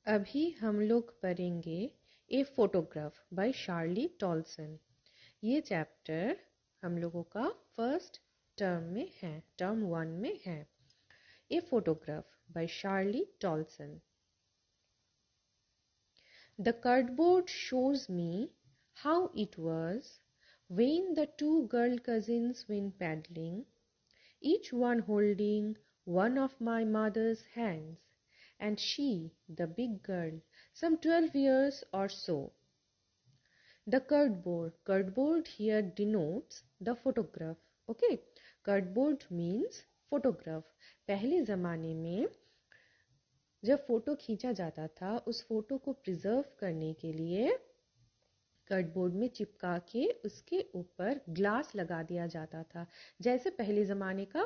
अभी हम लोग पढ़ेंगे a photograph by Shirley Toulson. ये चैप्टर हम लोगों का फर्स्ट टर्म 1 में है। A photograph by Shirley Toulson. The cardboard shows me how it was when the two girl cousins went paddling, each one holding one of my mother's hands, and she, the big girl, some 12 years or so. The cardboard here denotes the photograph. Okay, cardboard means photograph. पहले ज़माने में जब photo खींचा जाता था, उस photo को preserve करने के लिए कार्डबोर्ड में चिपका के उसके ऊपर ग्लास लगा दिया जाता था। जैसे पहले ज़माने का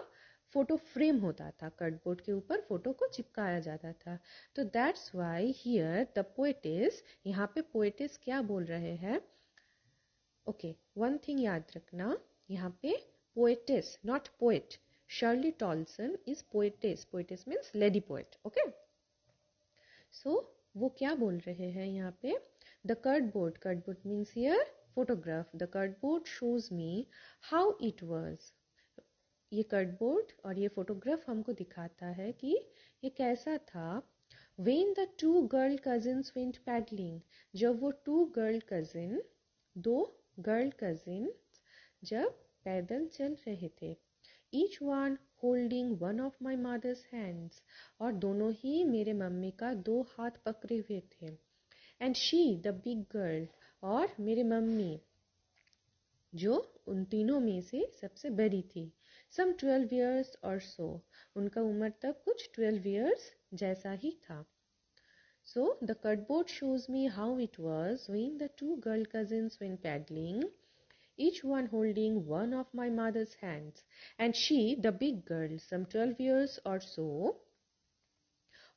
फोटो फ्रेम होता था, कार्डबोर्ड के ऊपर फोटो को चिपकाया जाता था। तो that's why here the poet's, यहाँ पे पोएटिस क्या बोल रहे हैं? ओके, वन थिंग याद रखना, यहाँ पे poetess not poet. Shirley Toulson is poetess. Poetess means lady poet. Okay, so वो क्या बोल रहे हैं यहाँ पे? The cardboard means here photograph. The cardboard shows me how it was. ये कार्डबोर्ड और ये फोटोग्राफ हमको दिखाता है कि ये कैसा था। When the two girl cousins went paddling, जब वो दो गर्ल कजिन जब पैदल चल रहे थे। Each one holding one of my mother's hands, और दोनों ही मेरे मम्मी का दो हाथ पकड़े हुए थे। And she, the big girl, और मेरे मम्मी जो उन तीनों में से सबसे बड़ी थी। Some 12 years or so, उनका उम्र तब कुछ 12 years जैसा ही था। So the cardboard shows me how it was when the two girl cousins went paddling, each one holding one of my mother's hands, and she, the big girl, some 12 years or so,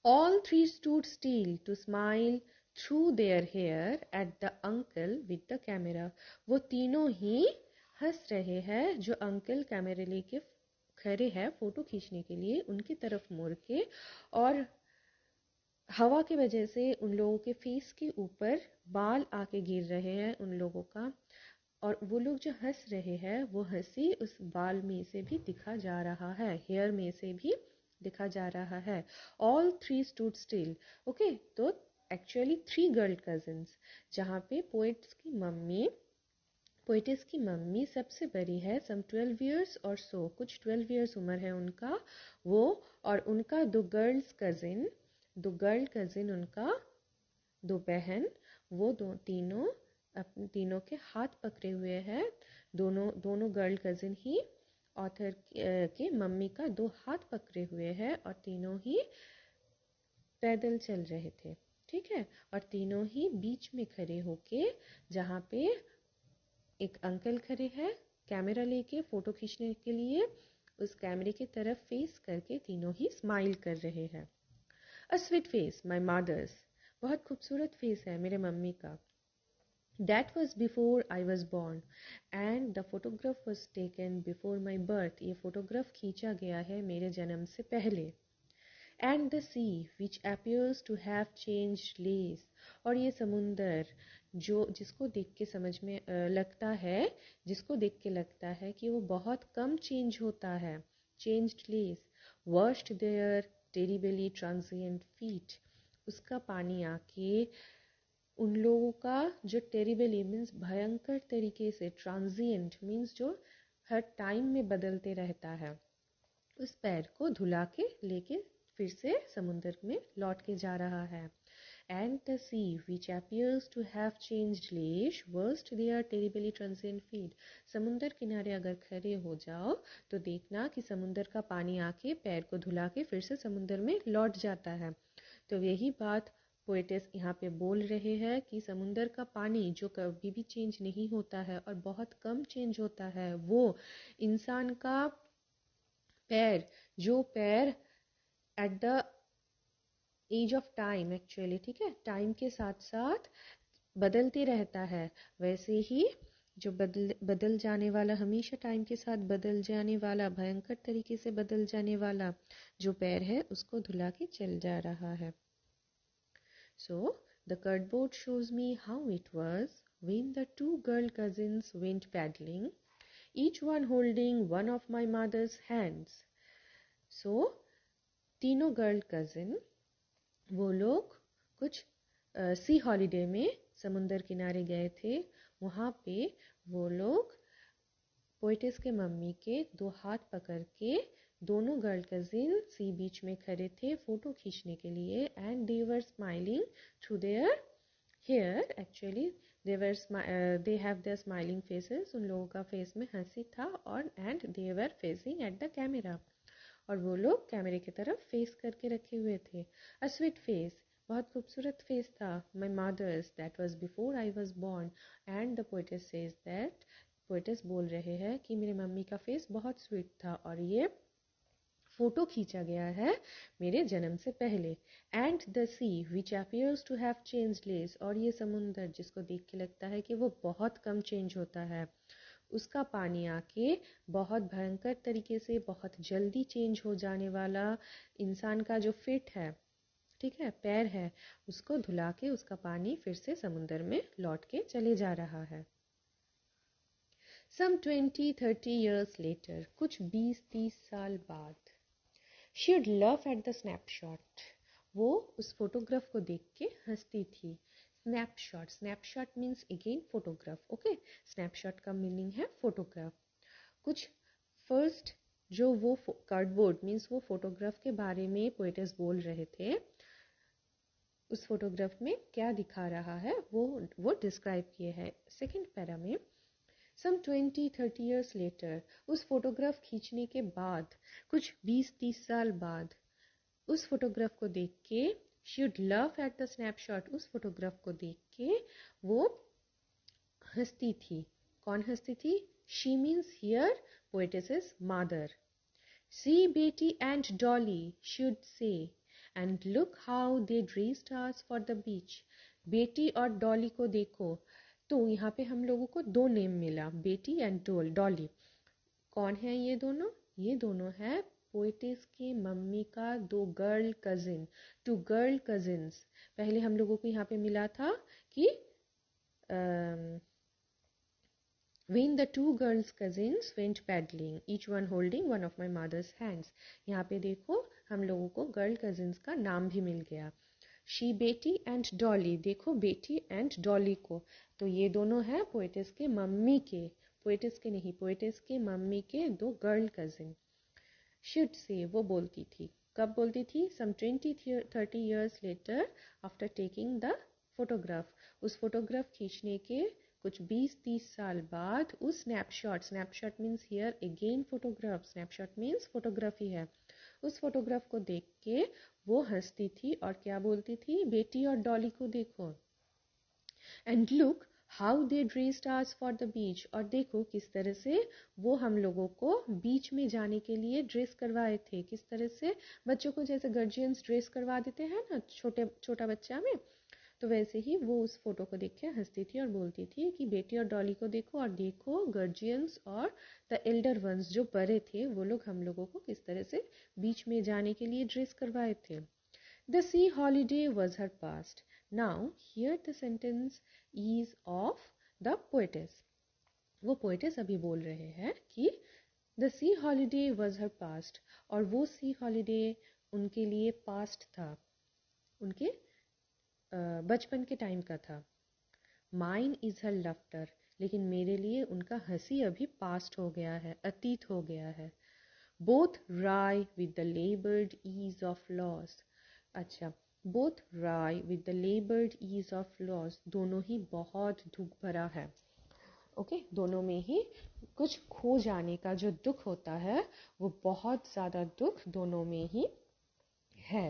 all three stood still to smile through their hair at the uncle with the camera. वो तीनों ही हंस रहे हैं जो uncle कैमरे लेके खड़े हैं फोटो खींचने के लिए, उनकी तरफ मुड़ के, और हवा की वजह से उन लोगों के फेस के ऊपर बाल आके गिर रहे हैं उन लोगों का, और वो लोग जो हंस रहे हैं वो हंसी उस बाल में से भी दिखा जा रहा है, हेयर में से भी दिखा जा रहा है। All three stood still. Okay, तो एक्चुअली 3 गर्ल कजिन्स, जहाँ पे पोएटिस की मम्मी सबसे बड़ी है, सम 12 इयर्स और सो, कुछ 12 इयर्स उम्र है उनका वो, और उनका दो गर्ल कजिन उनका दो बहन, वो अपने तीनों के हाथ पकड़े हुए हैं। दोनों गर्ल कजिन ही ऑथर के मम्मी का दो हाथ पकड़े हुए हैं और तीनों ही पैदल चल रहे थे। ठीक है, और तीनों ही बीच में खड़े होके, जहाँ पे एक अंकल खड़े हैं कैमरा लेके फोटो खींचने के लिए, उस कैमरे की तरफ फेस करके तीनों ही स्माइल कर रहे हैं। A sweet face, my mother's, बहुत खूबसूरत फेस है मेरे मम्मी का। That was before I was born, and the photograph was taken before my birth. ये फोटोग्राफ खींचा गया है मेरे जन्म से पहले। And the sea, which appears to have changed lace, और ये समुंदर जिसको देख के लगता है कि वो बहुत कम चेंज होता है। Changed lace, washed their terribly transient feet, उसका पानी आके उन लोगों का जो टेरिबली मीन्स भयंकर तरीके से, ट्रांजिएंट मीन्स जो हर टाइम में बदलते रहता है, उस पैर को धुला के लेके फिर से समुद्र में लौट के जा रहा है। And the sea which appears to have changed lace washed their terribly transient feet, समुद्र किनारे अगर खड़े हो जाओ तो देखना कि समुद्र का पानी आके पैर को धुला के फिर से समुद्र में लौट जाता है। तो यही बात पोएटिस यहाँ पे बोल रहे हैं कि समुंदर का पानी जो कभी भी चेंज नहीं होता है और बहुत कम चेंज होता है, वो इंसान का पैर at the edge of time, actually, ठीक है, टाइम के साथ साथ बदलते रहता है, वैसे ही जो बदल जाने वाला, हमेशा टाइम के साथ बदल जाने वाला, भयंकर तरीके से बदल जाने वाला जो पैर है, उसको धुला के चल जा रहा है। So the cardboard shows me how it was when the two girl cousins went paddling, each one holding one of my mother's hands. So तीनों गर्ल कजिन वो लोग कुछ सी हॉलीडे में समुंदर किनारे गए थे। वहाँ पे वो लोग पोएटिस के मम्मी के दो हाथ पकड़ के दोनों गर्ल कजिन सी बीच में खड़े थे फोटो खींचने के लिए and they were smiling through their hair. Actually they have their smiling faces, उन लोगों का फेस में हंसी था और and they were facing at the camera, और वो लोग कैमरे की तरफ फेस करके रखे हुए थे। अ स्वीट फेस, बहुत खूबसूरत फेस था। My mother's that was before I was born and the poetess says that, poetess बोल रहे हैं कि मेरे मम्मी का फेस बहुत स्वीट था और ये फोटो खींचा गया है मेरे जन्म से पहले। And the sea which appears to have changeless, और ये समुंदर जिसको देख के लगता है कि वो बहुत कम चेंज होता है, उसका पानी आके बहुत भयंकर तरीके से बहुत जल्दी चेंज हो जाने वाला इंसान का जो फिट है, ठीक है, पैर है, उसको धुला के उसका पानी फिर से समुंदर में लौट के चले जा रहा है। Some 20-30 years later, कुछ 20-30 साल बाद, she'd laugh at the snapshot, वो उस फोटोग्राफ को देख के हंसती थी। Snapshot, snapshot means again photograph, okay. Snapshot का मीनिंग है फोटोग्राफ। कुछ फर्स्ट जो वो कार्डबोर्ड मीन्स वो फोटोग्राफ के बारे में पोएटिस बोल रहे थे, उस फोटोग्राफ में क्या दिखा रहा है वो डिस्क्राइब किए हैं सेकंड पैरा में। सम 20-30 years later, उस फोटोग्राफ खींचने के बाद कुछ 20-30 साल बाद उस फोटोग्राफ को देख के she would laugh at the snapshot, उस फोटोग्राफ को देख के वो हंसती थी। कौन हंसती थी? she means here poetess's mother. See Betty and Dolly, she would say, and look how they dressed us for the beach. बेटी और डॉली को देखो। तो यहाँ पे हम लोगों को दो नेम मिला, बेटी एंड डॉली। कौन है ये दोनों? ये दोनों है पोएटिस के मम्मी का दो girl cousin, two girl cousins. पहले हम लोगों को यहाँ पे मिला था कि when the two girls cousins went paddling, each one holding one of my mother's hands. यहाँ पे देखो हम लोगों को गर्ल कजिन्स का नाम भी मिल गया। शी, बेटी एंड डॉली, देखो बेटी एंड डॉली को, तो ये दोनों हैं पोएटिस के मम्मी के, पोएटिस के नहीं, पोएटिस के मम्मी के दो गर्ल कजिन। शुड से वो बोलती थी, कब बोलती थी? सम 20-30 years later after taking the photograph, उस फोटोग्राफ खींचने के कुछ 20-30 साल बाद उस snapshot, snapshot means here again photograph, snapshot means photography है, उस फोटोग्राफ को देख के वो हंसती थी और क्या बोलती थी? बेटी और डॉली को देखो। And look how they dressed us for the beach, और देखो किस तरह से वो हम लोगों को बीच में जाने के लिए ड्रेस करवाए थे। किस तरह से बच्चों को जैसे गार्जियंस ड्रेस करवा देते हैं ना छोटा बच्चा में, तो वैसे ही वो उस फोटो को देख के हंसती थी और बोलती थी कि बेटी और डॉली को देखो, और देखो गार्जियंस और द एल्डर वंस जो बड़े थे वो लोग हम लोगों को किस तरह से बीच में जाने के लिए ड्रेस करवाए थे। The sea holiday was her past. Now, here the sentence is of the poetess. वो poetess अभी बोल रहे हैं कि the sea holiday was her past, और वो sea holiday उनके लिए past था, उनके बचपन के टाइम का था। Mine is her laughter, लेकिन मेरे लिए उनका हंसी अभी past हो गया है, अतीत हो गया है। Both wry with the labored ease of loss. अच्छा, both wry with the labored ease of loss, दोनों ही बहुत दुख भरा है। ओके, दोनों में ही कुछ खो जाने का जो दुख होता है वो बहुत ज़्यादा दुख दोनों में ही है।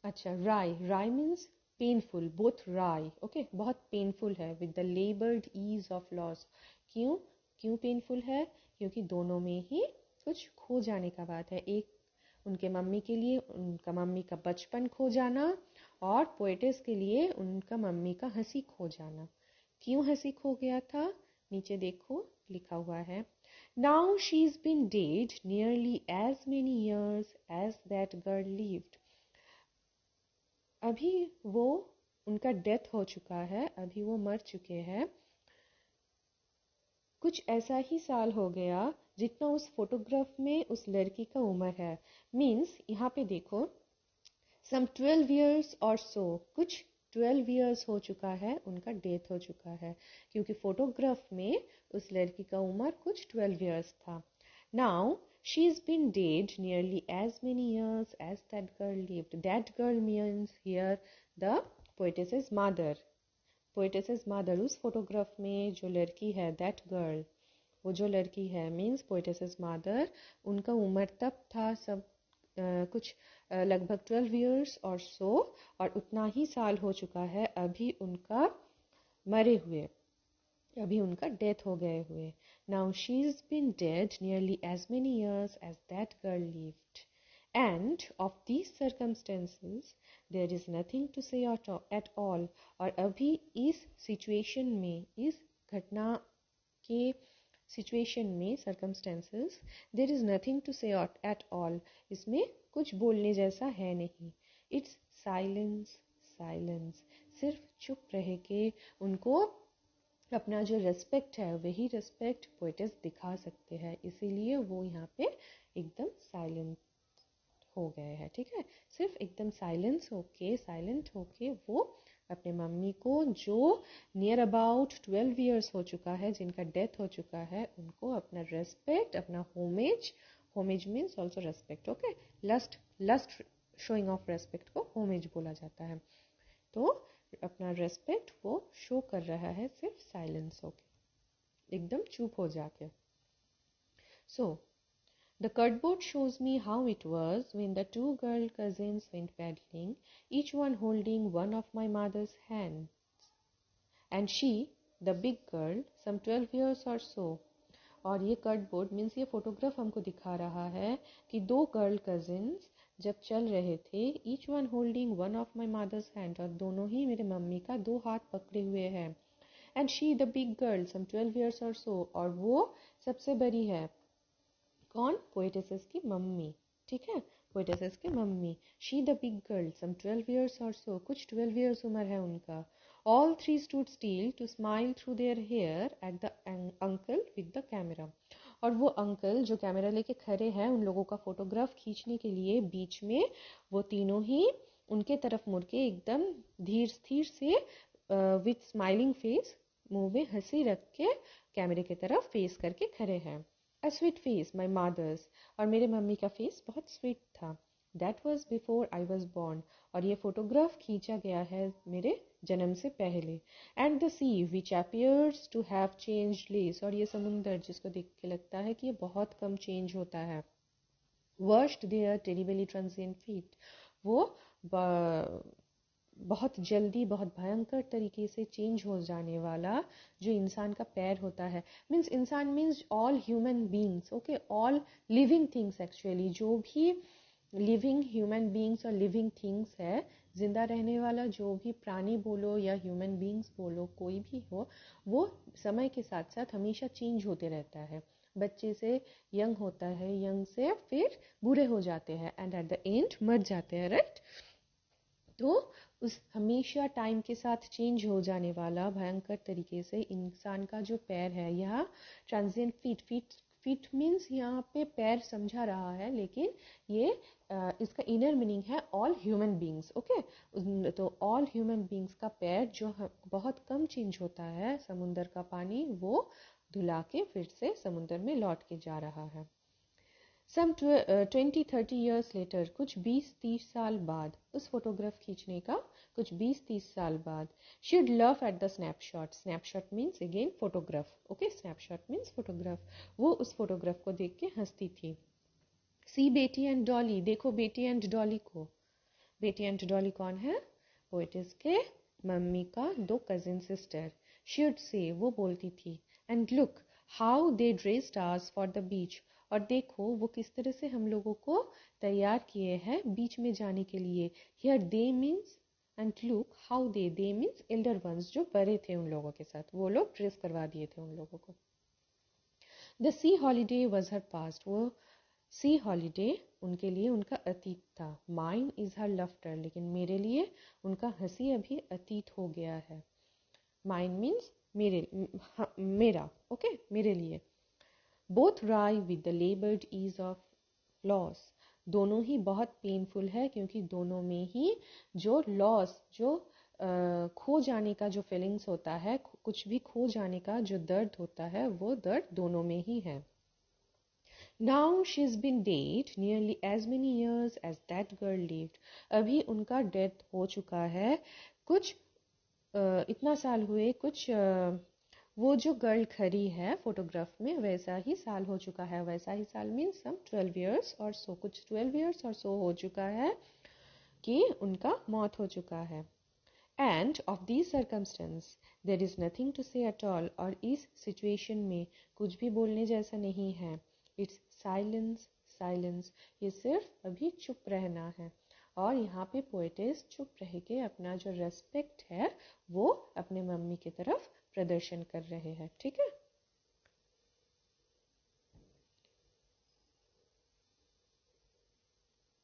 अच्छा, wry means painful, both wry, okay, बहुत पेनफुल है। With the laboured ease of loss, क्यों पेनफुल है? क्योंकि दोनों में ही कुछ खो जाने का बात है। एक उनके मम्मी के लिए उनका मम्मी का बचपन खो जाना, और पोएटिस के लिए उनका मम्मी का हंसी खो जाना। क्यों हंसी खो गया था? नीचे देखो लिखा हुआ है, now she is been dead nearly as many years as that girl lived. अभी वो उनका डेथ हो चुका है, अभी वो मर चुके हैं। कुछ ऐसा ही साल हो गया जितना उस फोटोग्राफ में उस लड़की का उम्र है। मीन्स यहाँ पे देखो, सम 12 years और सो, कुछ 12 years हो चुका है, उनका डेथ हो चुका है, क्योंकि फोटोग्राफ में उस लड़की का उम्र कुछ 12 years था। Now she's been dead nearly as many years as that girl lived. That girl means here the poetess's mother. Poetess's mother, उस फोटोग्राफ में जो लड़की है, दैट गर्ल, वो जो लड़की है मीन्स पोएटेसेस मदर, उनका उम्र तब था सब कुछ लगभग 12 years और सो, और उतना ही साल हो चुका है अभी उनका मरे हुए, अभी उनका डेथ हो गए हुए। Now she is been dead nearly as many years as that girl lived. And of these circumstances there is nothing to say at all. और अभी इस सिचुएशन में, इस घटना के सिचुएशन में, circumstances, there is nothing to say at all, इसमें कुछ बोलने जैसा है नहीं। It's silence, silence, सिर्फ चुप रह के उनको अपना जो रेस्पेक्ट है वही रेस्पेक्ट पोएटेस दिखा सकते हैं, इसीलिए वो यहाँ पे एकदम साइलेंट हो गए हैं। ठीक है, सिर्फ एकदम साइलेंट होके वो अपने मम्मी को, जो नियर अबाउट 12 years हो चुका है, जिनका डेथ हो चुका है, उनको अपना रेस्पेक्ट, अपना homage means also respect. Okay, last showing of respect को होमेज बोला जाता है। तो अपना रेस्पेक्ट वो शो कर रहा है सिर्फ साइलेंस होके, एकदम चुप हो जाके। सो the cardboard shows me how it was when the two girl cousins went paddling, each one holding one of my mother's hands. And she, the big girl, some 12 years or so. और ये cardboard means ये photograph हमको दिखा रहा है कि दो girl cousins जब चल रहे थे, each one holding one of my mother's hand, और दोनों ही मेरे मम्मी का दो हाथ पकड़े हुए हैं। And she the big girl some 12 years और सो, और वो सबसे बड़ी है। कौन? पोएटेसेस की मम्मी। ठीक है, पोएटेसेस की मम्मी। She the big girl some 12 years और सो, कुछ 12 years उम्र है उनका। All three stood still to smile through their hair at the uncle with the camera. और वो अंकल जो कैमरा लेके खड़े हैं उन लोगों का फोटोग्राफ खींचने के लिए, बीच में वो तीनों ही उनके तरफ मुड़ के एकदम धीर स्थिर से विथ स्माइलिंग फेस, मुंह में हंसी रख के कैमरे की तरफ फेस करके खड़े हैं। A sweet face, my mother's, और मेरे मम्मी का फेस बहुत स्वीट था। That was before I was born, और ये फोटोग्राफ खींचा गया है मेरे जन्म से पहले। And the sea which appears to have changed less, और ये समुंदर जिसको देख के लगता है कि ये बहुत कम चेंज होता है। Washed their terribly transient feet, वो बहुत जल्दी, बहुत भयंकर तरीके से चेंज हो जाने वाला जो इंसान का पैर होता है। मीन्स इंसान means all human beings, okay, all living things actually, जो भी लिविंग ह्यूमन बींग्स और लिविंग थिंग्स है, जिंदा रहने वाला जो भी प्राणी बोलो या ह्यूमन बींग्स बोलो, कोई भी हो, वो समय के साथ साथ हमेशा चेंज होते रहता है। बच्चे से यंग होता है, यंग से फिर बूढ़े हो जाते हैं, एंड एट द एंड मर जाते हैं, राइट। तो उस हमेशा टाइम के साथ चेंज हो जाने वाला भयंकर तरीके से इंसान का जो पैर है, यह ट्रांजिएंट फीट मीन्स यहाँ पे पैर समझा रहा है, लेकिन ये इसका इनर मीनिंग है ऑल ह्यूमन बींग्स। ओके, तो ऑल ह्यूमन बींग्स का पैर जो बहुत कम चेंज होता है, समुंदर का पानी वो धुला के फिर से समुंदर में लौट के जा रहा है। Some 20-30 years later, कुछ 20-30 साल बाद, उस फोटोग्राफ खींचने का कुछ 20-30 साल बाद, she'd laugh at the snapshot. Snapshot means again photograph. Okay, snapshot means photograph. वो उस फोटोग्राफ को देख के हंसती थी। See बेटी एंड डॉली, देखो बेटी एंड डॉली को। बेटी एंड डॉली कौन है? पोएटिस के मम्मी का दो कजिन सिस्टर। she'd say, वो बोलती थी, and look how they dressed us for the beach, और देखो वो किस तरह से हम लोगों को तैयार किए हैं बीच में जाने के लिए। Here they means and look how they means elder ones, जो बड़े थे उन लोगों के साथ, वो लोग ड्रेस करवा दिए थे उन लोगों को। The C holiday was her past, वो सी हॉलीडे उनके लिए उनका अतीत था। माइन इज हर लफ्टर, लेकिन मेरे लिए उनका हंसी अभी अतीत हो गया है। माइन मीन्स मेरा, ओके, मेरे लिए। Both wry with the laboured ease of loss, दोनों ही बहुत पेनफुल है क्योंकि दोनों में ही जो लॉस, जो खो जाने का जो फीलिंग्स होता है, कुछ भी खो जाने का जो दर्द होता है, वो दर्द दोनों में ही है। Now she's been dead nearly as many years as that girl lived. अभी उनका डेथ हो चुका है, कुछ इतना साल हुए, कुछ वो जो गर्ल खड़ी है फोटोग्राफ में वैसा ही साल हो चुका है। वैसा ही साल मीन्स सम 12 years और सो, कुछ 12 years और सो हो चुका है कि उनका मौत हो चुका है। And of these circumstances there is nothing to say at all, और इस सिचुएशन में कुछ भी बोलने जैसा नहीं है। It's silence, silence, ये सिर्फ अभी चुप रहना है। और यहाँ पे पोएटिस चुप रह के अपना जो रेस्पेक्ट है वो अपने मम्मी की तरफ प्रदर्शन कर रहे हैं, ठीक है।